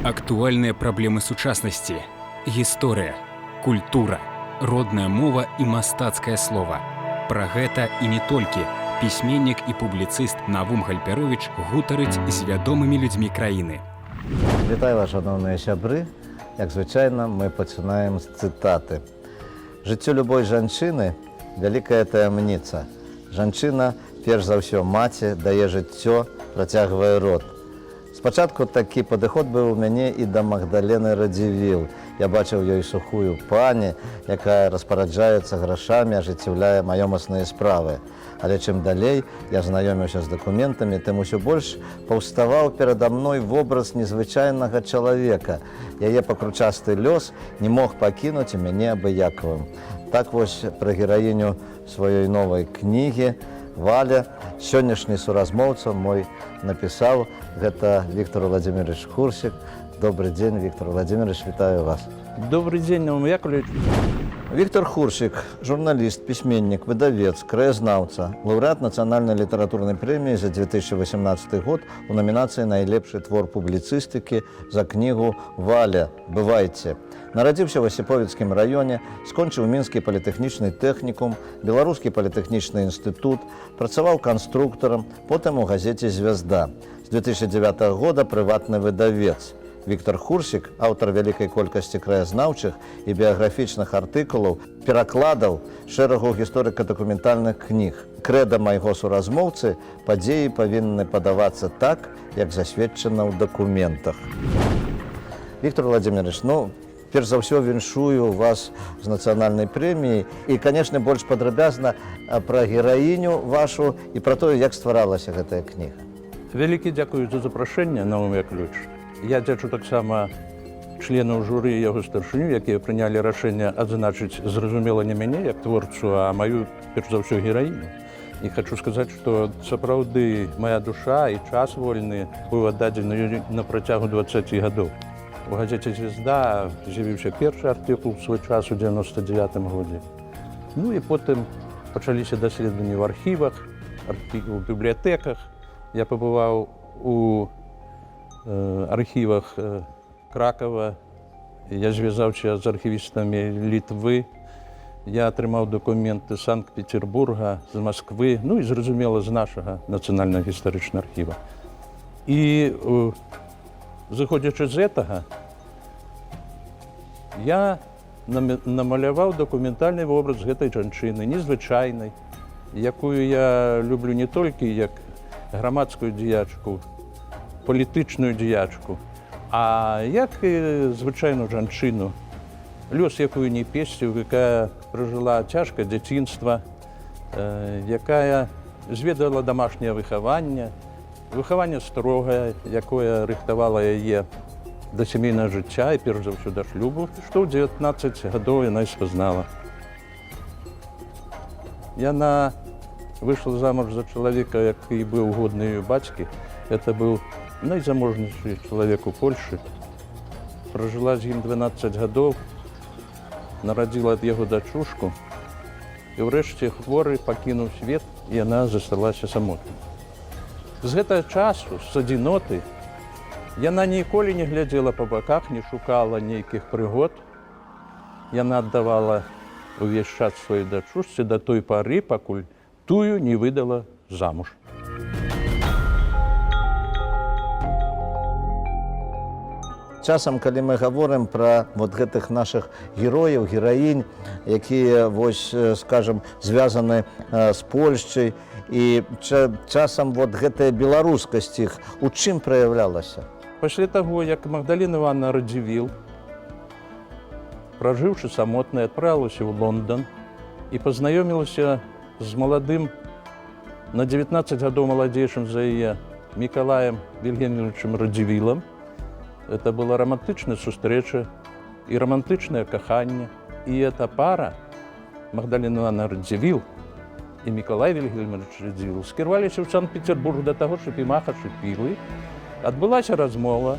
Актуальныя праблемы сучаснасці, гісторыя, культура, родная мова і мастацкае слова. Пра гэта і не толькі пісьменнік і публіцыст Навум Гальперовіч гутарыць з вядомымі людзьмі краіны. Вітаю вас, шановныя сябры. Як звычайна, мы пачынаем з цытаты. Жыццё любой жанчыны – вялікая таямніца. Жанчына, перш за ўсё, маці, дае жыццё, працягвае род. Спачатку такі падыход быў у мяне і да Магдалены Радзівіл. Я бачыў ёй сухую пані, якая распараджаецца грашамі, ажыццяўляе маёмасныя справы. Але чым далей я знаёміўся з дакументамі, тым усё больш паўставаў перада мной вобраз незвычайнага чалавека. Яе пакручасты лёс не мог пакінуць мяне абыякавым. Так вось пра гераіню сваёй новай кнігі Валя сённяшні суразмоўца мой напісаў. Гэта Віктор Владимирович Хурсік. Добрый дзень, Віктор Владимирович, вітаю вас. Добрый дзень, Навум Яковлевич. Віктор Хурсік, журналіст, пісьменнік, выдавец, краязнаўца, лаўрэат нацыянальнай літаратурнай прэміі за 2018 год у намінацыі «Найлепшы твор публіцыстыкі» за кнігу «Валя. Бывайце». Нарадзіўся ў Асіповіцкім раёне, скончыў Мінскі палітэхнічны тэхнікум, Беларускі палітэхнічны інстытут, працаваў канструктарам, потым у газеце «Звязда». З 2009 года прыватны выдавец. Віктор Хурсік, аўтар вялікай колькасці краязнаўчых і біяграфічных артыкулаў, перакладаў шэрагу гісторыка-дакументальных кніг. Крэда майго суразмоўцы – падзеі павінны падавацца так, як засведчана ў дакументах. Віктор Владимирович, перш за ўсё віншую вас з нацыянальнай прэміяй і, канешне, больш падрабязна пра гераіню вашу і пра тое, як стваралася гэтая кніга. Вялікі дзякую за запрашэнне, Навум Яковлевич. Я дзячу таксама членаў журы і яго старшыню, якія прынялі рашэнне адзначыць, зразумела, не мяне як творцу, а маю, перш за ўсё, гераіню. І хачу сказаць, што сапраўды мая душа і час вольны быў аддадзены на працягу 20 гадоў. У газеце «Звезда» з'явіўся першы артыкул у свой час у 99 годзе. Ну і потым пачаліся даследаванні ў архівах, у бібліятэках. Я пабываў у архівах Кракава, я звязаўся з архівістамі Літвы, я атрымаў дакументы з Санкт-Петербурга, з Масквы, ну і, зразумела, з нашага нацыянальнага гістарычнага архіва. І, зыходзячы з гэтага, я намаляваў дакументальны вобраз гэтай жанчыны, незвычайнай, якую я люблю не толькі як грамадскую дзеячку, палітычную дзеячку, а як і звычайную жанчыну, лёс якую не песціў, якая пражыла цяжкае дзяцінства, якая зведала дамашняе выхаванне, выхаванне строгае, якое рыхтавала яе да сямейнага жыцця і перш за ўсё да шлюбу, што ў 19 гадоў яна і спазнала. Яна выйшла замуж за чалавека, які быў годны яе бацькі. Это быў найзаможнейшы чалавек у Польшы. Пражыла з ім 12 гадоў, нарадзіла ад яго дачушку і ўрэшце хворы пакінуў свет, і яна засталася самотнай. З гэтага часу, з адзіноты, яна ніколі не глядзела па баках, не шукала нейкіх прыгод. Яна аддавала увесь час сваёй дачушцы да той пары, пакуль тую не выдала замуж. Часам, калі мы гаворым пра гэтых нашых герояў, гераінь, якія, скажам, звязаны з Польшчай, і часам гэтая беларускасць іх у чым праяўлялася? Пасля таго, як Магдалена Івановна Радзівіл, пражыўшы самотнай, адправілася ў Лондан і пазнаёмілася з маладым, на 19 гадоў маладзейшым за яе, Мікалаем Вільгельмовичем Радзівілам. Это была романтычная сустрэча і романтычнае каханне. І эта пара, Магдалена Івановна Радзівіл і Мікалай Вільгельмович Радзівіл, скіраваліся ў Санкт-Петербург да таго, щоб і махачы пілы. Адбылася размова,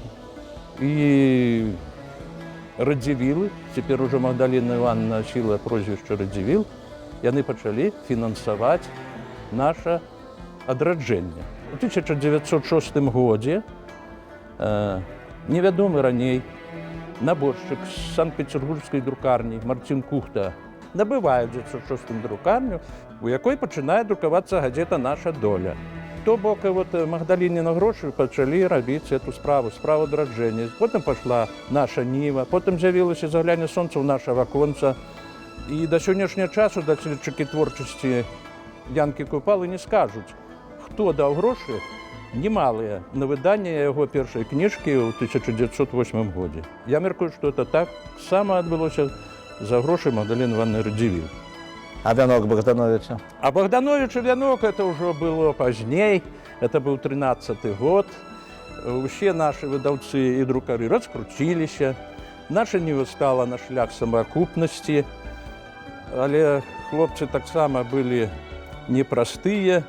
і Радзівілы, цяпер ужо Магдаліна Івановна носіла прозвішча Радзівіл, яны пачалі фінансаваць наша адраджэнне. У 1906 годзе невядомы раней наборшчык з санкт-петербургскай друкарні Марцін Кухта набывае ў 1906 друкарню, у якой пачынае друкавацца газета «Наша доля». То бок, Магдалініна грошы пачалі робіць эту справу адраджэння. Потым пашла наша Ніва, потым з'явілася «Загляне сонца» ў наша ваконца. І да сённяшняга часу даследчыкі творчасці Янкі Купалы не скажуць, хто даў грошы немалыя на выданне яго першай кніжкі ў 1908 годзе. Я мяркую, што это так сама адбылося за грошы Магдаліны Івановны Радзівіл. А вянок Богдановича? А Богдановича вянок это ўжо было пазней, это быў 13-й год. Усе нашы выдаўцы і друкары раскруціліся. Наша Ніва стала на шлях самаакупнасці, але хлопцы таксама былі непростыя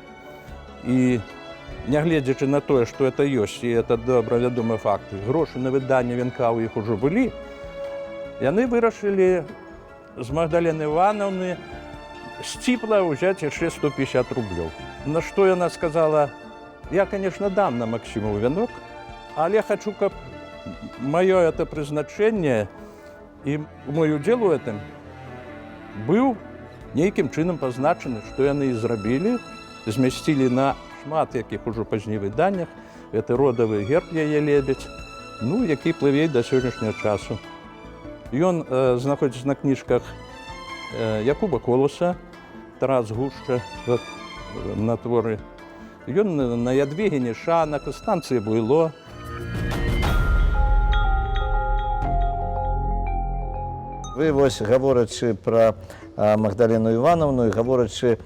і, нягледзячы на тое, што это ёсць, і это добра вядомы факты, грошы на выданне вянка ў іх ужо былі, яны вырашылі з Магдаліны Івановны сціпла ўзяць яшчэ 150 рублёў. На што яна сказала: я, конечно, дам на Максіму вянок, але хочу, каб маё это прызначэнне і мой удзел у гэтым быў нейкім чынам пазначаны, што яны і зрабілі, змясцілі на шмат якіх ужо пазней выданнях. Гэта родавы герб яе лебедзь, які плыве да сённяшняга часу. Ён знаходзіцца на кніжках Якуба Колоса, Тарас Гушча на творы. Ён на Ядвігіні Шана, Констанції Буйло. Вы, говорячи про Магдаліну Івановну і говорячи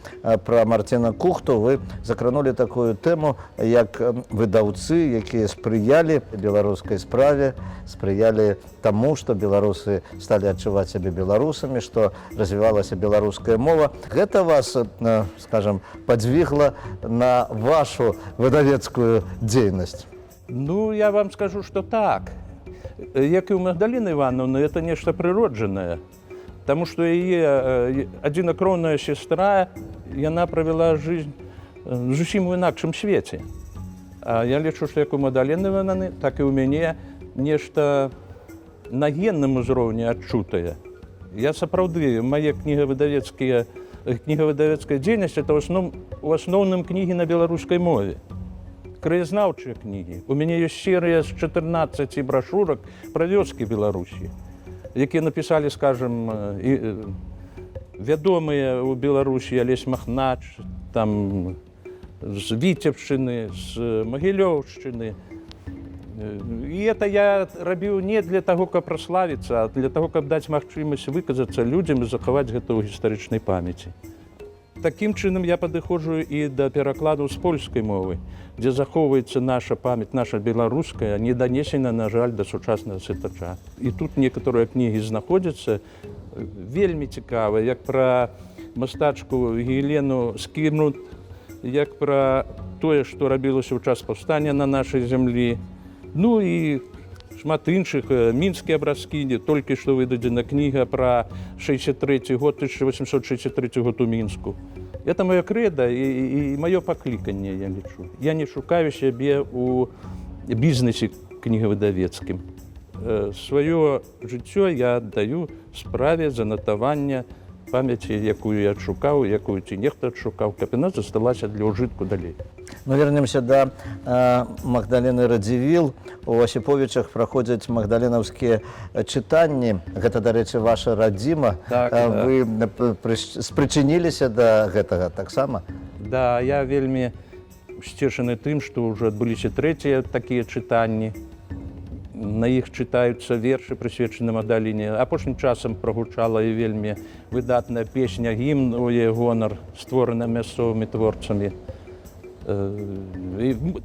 про Марціна Кухту, ви закранули таку тему, як видавці, які сприяли беларускай справе, сприяли тому, што беларусы стали адчуваць сябе беларусамі, што развівалася беларуская мова. Гэта вас, скажем, подвигла на вашу выдавецкую дзейнасць? Я вам скажу, што так. Як і ў Магдаліны Івановны, это нешта прыроджанае. Таму што яе адзінакроўная сестра, яна правяла жизнь зусім у інакшым свеце. Я лічу, што як у Магдаліны Івановны, так і ў мяне нешта на генным узроўні адчутае. Я сапраўды, мае кнігавыдавецкая дзейнасць, это у асноўным кнігі на беларускай мове. Краязнаўчыя кнігі. У мяне ёсць серыя з 14 брашурак пра вёскі Беларусі, якія напісалі, скажем, вядомыя ў Беларусі Алесь Махнач, там з Віцебшчыны, з Магілёўшчыны. І это я рабіў не для таго, каб праславіцца, а для таго, каб даць магчымасць выказацца людзям і захаваць гэта ў гістарычнай памяці. Такім чынам я падыходжу і да перакладу з польскай мовы, дзе захоўваецца наша памяць, наша беларуская, не данесена, на жаль, да сучаснага чытача. І тут некаторыя кнігі знаходзяцца вельмі цікавыя, як пра мастачку Елену Скірнут, як пра тое, што рабілася ў час паўстання на нашай зямлі. І шмат іншых, мінскія абразкі, толькі што выдадзена кніга пра 63 год, 1863 год у Мінску. Это маё крэда і маё пакліканне, я лічу. Я не шукаю сябе ў бізнесе кнігавыдавецкім. Сваё жыццё я аддаю справе занатавання памяці, якую я адшукаў, якую ці нехта адшукаў, каб яна засталася для ўжытку далей. Вернемся да Магдаліны Радзівіл. У Осіповічах праходзяць магдалінаўскія чытанні. Гэта, дарэчы, ваша радзіма. Вы спрычыніліся да гэтага таксама? Да, я вельмі сцешаны тым, што ўжо адбыліся трэція такія чытанні. На іх чытаюцца вершы, прысвечаны Магдаліне. Апошнім часам прагучала і вельмі выдатная песня «Гімн у яе гонар», створана мясцовымі творцамі.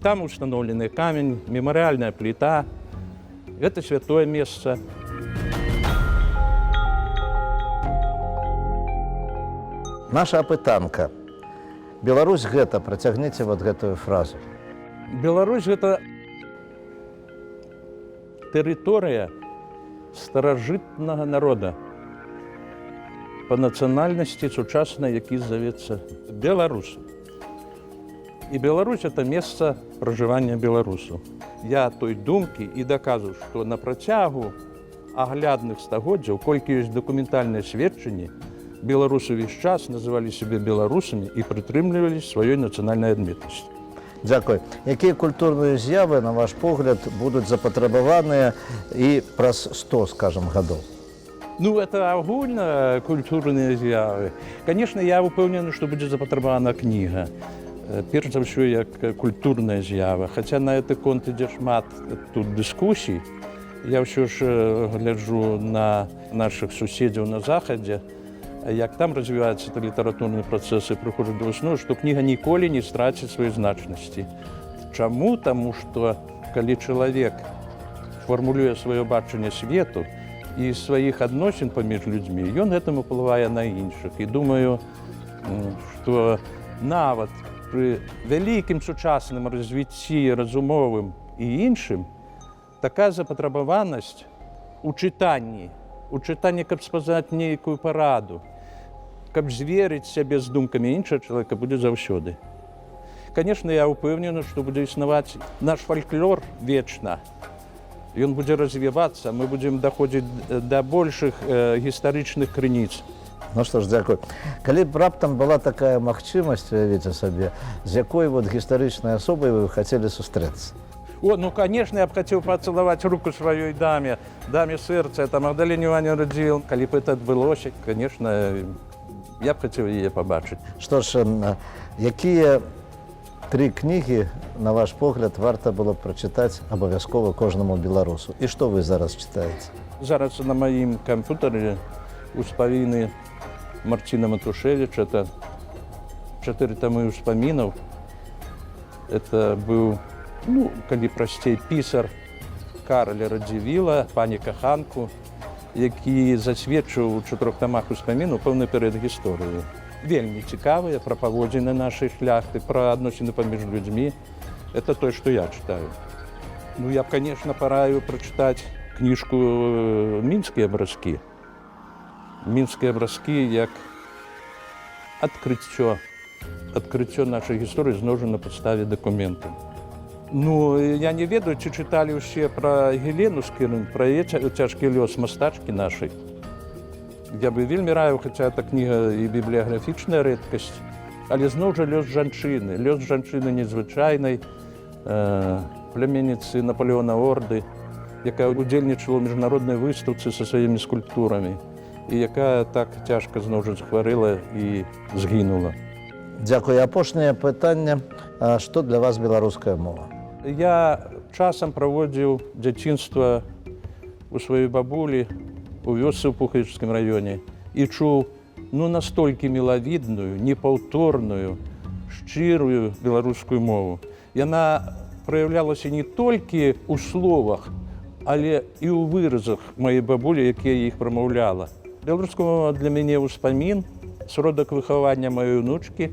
Там установлены камень, мемарыяльная пліта. Гэта святое месца. Наша апытанка. Беларусь гэта, працягніце вот гэтую фразу. Беларусь гэта тэрыторыя старажытнага народа па нацыянальнасці сучаснай, які завецца беларусам. І Беларусь – это месца пражывання беларусаў. Я той думкі і даказваю, што на працягу аглядных стагоддзяў, колькі ёсць дакументальныя сведчанні, беларусы ўвесь час называлі сябе беларусамі і прытрымліваліся сваёй нацыянальнай адметнасці. Дзякуй. Якія культурныя з'явы, на ваш погляд, будуць запатрабаваныя і праз 100, скажам, гадоў? Ну, это агульна культурныя з'явы. Конечно, я упэўнены, што будзе запатрабавана кніга. Перш за ўсё, як культурная з'ява. Хаця на гэты конт ідзе шмат тут дыскусій. Я ўсё ж гляджу на нашых суседзяў на захадзе, як там развіваюцца літаратурныя працэсы, прыходжу да высновы, што кніга ніколі не страціць сваёй значнасці. Чаму? Таму што калі чалавек фармулюе сваё бачанне свету і сваіх адносін паміж людзьмі, ён гэтым уплывае на іншых. І думаю, што нават пры вялікім сучасным развіцці разумовым і іншым, такая запатрабаванасць у чытанні, каб спазнаць нейкую параду, каб зверыць сябе з думкамі іншага чалавека, будзе заўсёды. Конечно, я ўпэўнены, што будзе існаваць наш фальклор вечна. Ён будзе развівацца, мы будзем даходзіць да большых гістарычных крыніц. Ну што ж, дзякуй. Калі б раптам была такая магчымасць, уявіце сабе, з якой гістарычнай асобай вы хацелі сустрэцца? Ну, конечно, я б хацеў пацалаваць руку сваёй даме сэрца, это Магдалене Іванівне Радзівіл. Калі б это адбылося, конечно, я б хацеў яе пабачыць. Што ж, якія 3 кнігі, на ваш погляд, варта было б прачытаць абавязкова кожнаму беларусу? І што вы зараз чытаеце? Зараз на маім камп'ютары успаміны Марціна Матушевіча, это 4 тамы успамінаў. Это быў, ну, калі прасцей, пісар Караля Радзівіла, пані каханку, які засведчыў у 4 тамах успамінаў пэўны перыяд гісторыі. Вельмі цікавыя, пра паводзіны нашай шляхты, пра адносіны паміж людзьмі. Это тое, што я чытаю. Ну, я б, конечно, параю прачытаць кніжку «Мінскія абразкі». Мінскія абразкі як адкрыццё нашай гісторыі зноў жа на падставе дакументаў. Ну, я не ведаю, ці чыталі ўсе пра Гелену Скірын, пра яе цяжкі лёс мастачкі нашай. Я бы вельмі раіў, хаця эта кніга і бібліяграфічная рэдкасць, але зноў жа лёс жанчыны незвычайнай, пляменніцы Напалеона Орды, якая удзельнічала ў міжнароднай выстаўцы са сваімі скульптурамі, і якая так цяжка зноў жа захварэла і згінула. Дзякуй. Апошняе пытанне. Што для вас беларуская мова? Я часам праводзіў дзяцінства у сваёй бабулі у вёсцы ў Пухавічскім раёне і чуў настолькі мілавідную, непаўторную, шчырую беларускую мову. Яна праяўлялася не толькі ў словах, але і ў выразах маёй бабулі, якія іх прамаўляла. Беларуская мова для мяне ўспамін, сродак выхавання маёй унучкі,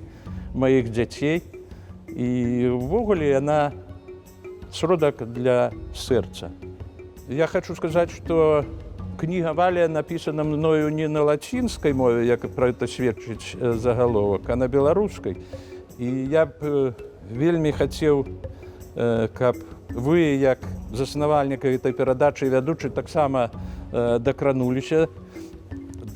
маіх дзяцей. І ўвогуле яна сродак для сэрца. Я хочу сказаць, што кніга Валія напісана мною не на лацінскай мове, як пра гэта сведчыць загаловак, а на беларускай. І я б вельмі хацеў, каб вы, як заснавальніка гэтай перадачы і вядучы, таксама дакрануліся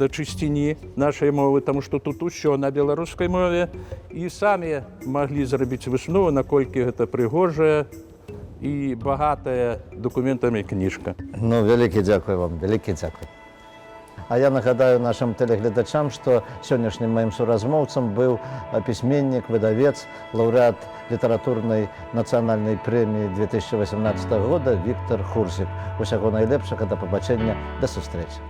да чысціні нашай мовы, таму што тут усё на беларускай мове, і самі маглі зрабіць выснову, наколькі гэта прыгожая і багатая дакументамі кніжка. Ну, вялікі дзякуй вам, вялікі дзякуй. А я нагадаю нашым тэлегледачам, што сённяшнім маім суразмоўцам быў пісьменнік, выдавец, лаўрэат літаратурнай нацыянальнай прэміі 2018 года Віктор Хурсік. Усяго найлепшага, да пабачэння, да сустрэчы.